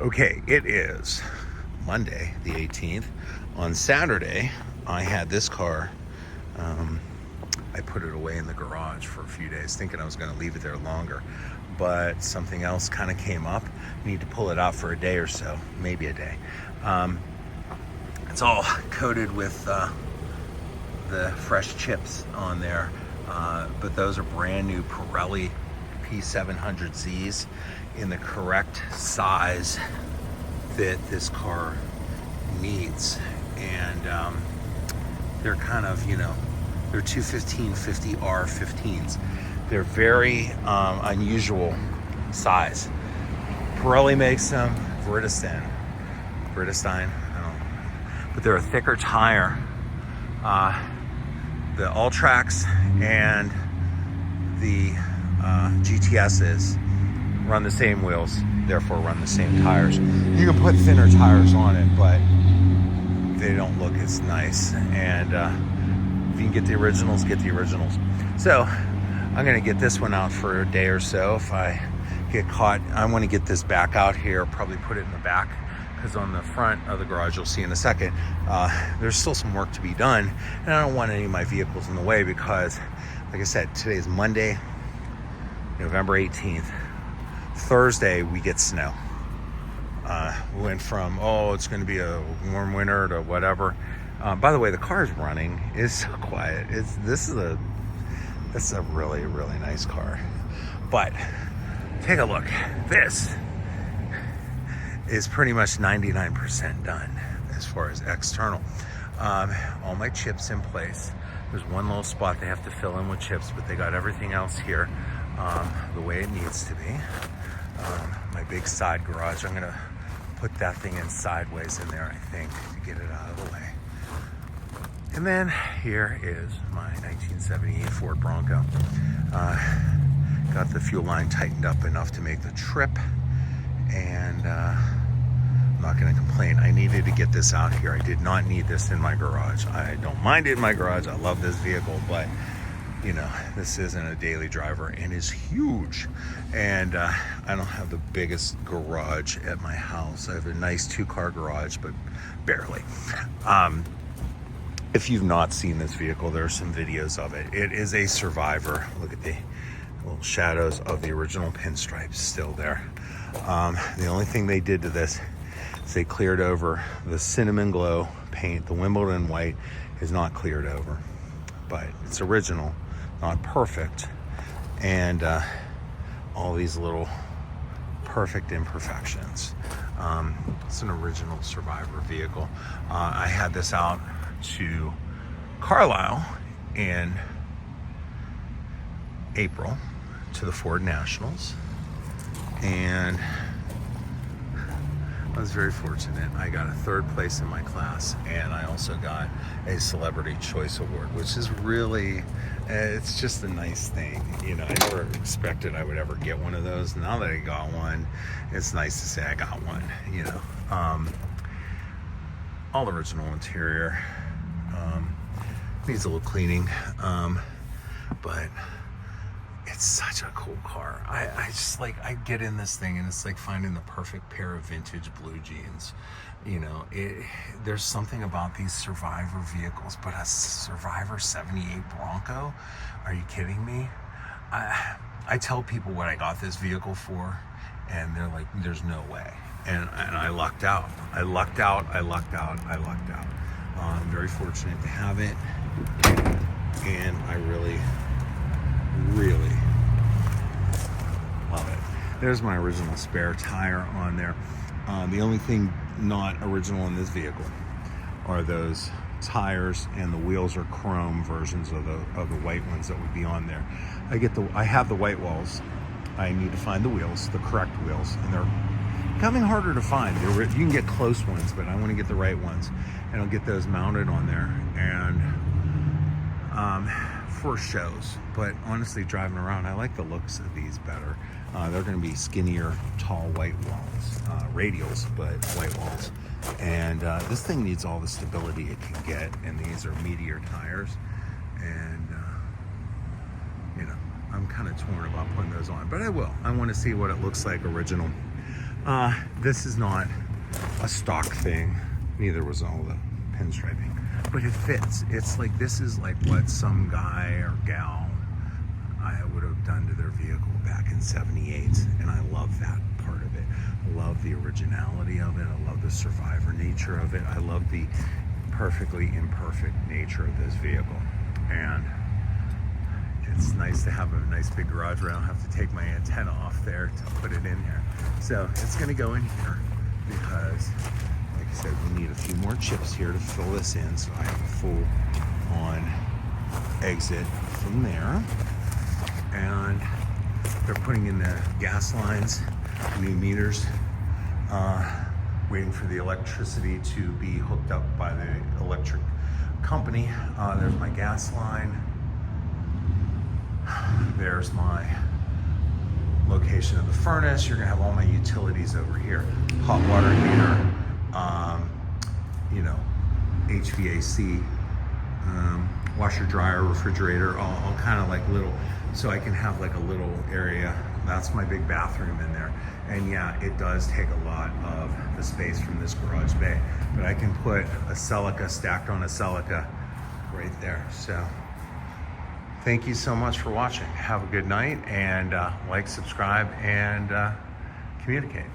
Okay, it is Monday, the 18th. On Saturday, I had this car. I put it away in the garage for a few days, thinking I was going to leave it there longer. But something else kind of came up. Need to pull it out for a day or so, maybe a day. It's all coated with the fresh chips on there. But those are brand new Pirelli P700Zs in the correct size that this car needs. And they're kind of, they're 215 R15s. They're very unusual size. Pirelli makes them, Vredestein, I don't know. But they're a thicker tire. The All-Tracks and the GTSs run the same wheels, therefore run the same tires. You can put thinner tires on it, but they don't look as nice. And if you can get the originals, get the originals. So I'm gonna get this one out for a day or so. If I get caught, I want to get this back out here, probably put it in the back, because on the front of the garage, you'll see in a second, there's still some work to be done, and I don't want any of my vehicles in the way because, like I said, today is Monday, November 18th. Thursday, we get snow. We went from, it's going to be a warm winter to whatever. By the way, the car is running. It's so quiet. This is a really, really nice car. But take a look. This is pretty much 99% done as far as external. All my chips in place. There's one little spot they have to fill in with chips, but they got everything else here the way it needs to be. My big side garage, I'm gonna put that thing in sideways in there, I think, to get it out of the way. And then here is my 1978 Ford Bronco. Got the fuel line tightened up enough to make the trip, and I'm not going to complain. I needed to get this out here. I did not need this in my garage. I don't mind it in my garage. I love this vehicle, but this isn't a daily driver and is huge. And I don't have the biggest garage at my house. I have a nice 2-car garage, but barely. If you've not seen this vehicle, there are some videos of it. It is a survivor. Look at the little shadows of the original pinstripes still there. The only thing they did to this is they cleared over the cinnamon glow paint. The Wimbledon white is not cleared over, but it's original, not perfect. And all these little perfect imperfections. It's an original survivor vehicle. I had this out to Carlisle in April to the Ford Nationals, and I was very fortunate. I got a 3rd place in my class, and I also got a Celebrity Choice Award, which is really, it's just a nice thing. I never expected I would ever get one of those. Now that I got one, it's nice to say I got one, all original interior. Needs a little cleaning, but it's such a cool car. I just I get in this thing and it's like finding the perfect pair of vintage blue jeans. There's something about these Survivor vehicles, but a Survivor 78 Bronco? Are you kidding me? I tell people what I got this vehicle for, and they're like, there's no way. And I lucked out. I lucked out. I'm very fortunate to have it, and I really, really love it. There's my original spare tire on there. The only thing not original in this vehicle are those tires, and the wheels are chrome versions of the white ones that would be on there. I have the white walls. I need to find the wheels, the correct wheels, and they're becoming harder to find. You can get close ones, but I want to get the right ones, and I'll get those mounted on there and for shows. But honestly, driving around, I like the looks of these better. They're going to be skinnier, tall white walls, radials, but white walls. And this thing needs all the stability it can get, and these are meteor tires. And I'm kind of torn about putting those on, but I will. I want to see what it looks like original. This is not a stock thing. Neither was all the pinstriping, but it fits. It's like, this is like what some guy or gal I would have done to their vehicle back in '78, and I love that part of it. I love the originality of it. I love the survivor nature of it. I love the perfectly imperfect nature of this vehicle, and it's nice to have a nice big garage where I don't have to take my antenna off there to put it in here. So it's gonna go in here because, like I said, we need a few more chips here to fill this in, so I have a full on exit from there. And they're putting in the gas lines, new meters, waiting for the electricity to be hooked up by the electric company. There's my gas line. There's my location of the furnace. You're gonna have all my utilities over here. Hot water heater, you know, HVAC, washer, dryer, refrigerator, all kind of like little, so I can have like a little area. That's my big bathroom in there. And yeah, it does take a lot of the space from this garage bay, but I can put a Celica stacked on a Celica right there. So thank you so much for watching. Have a good night, and like, subscribe, and communicate.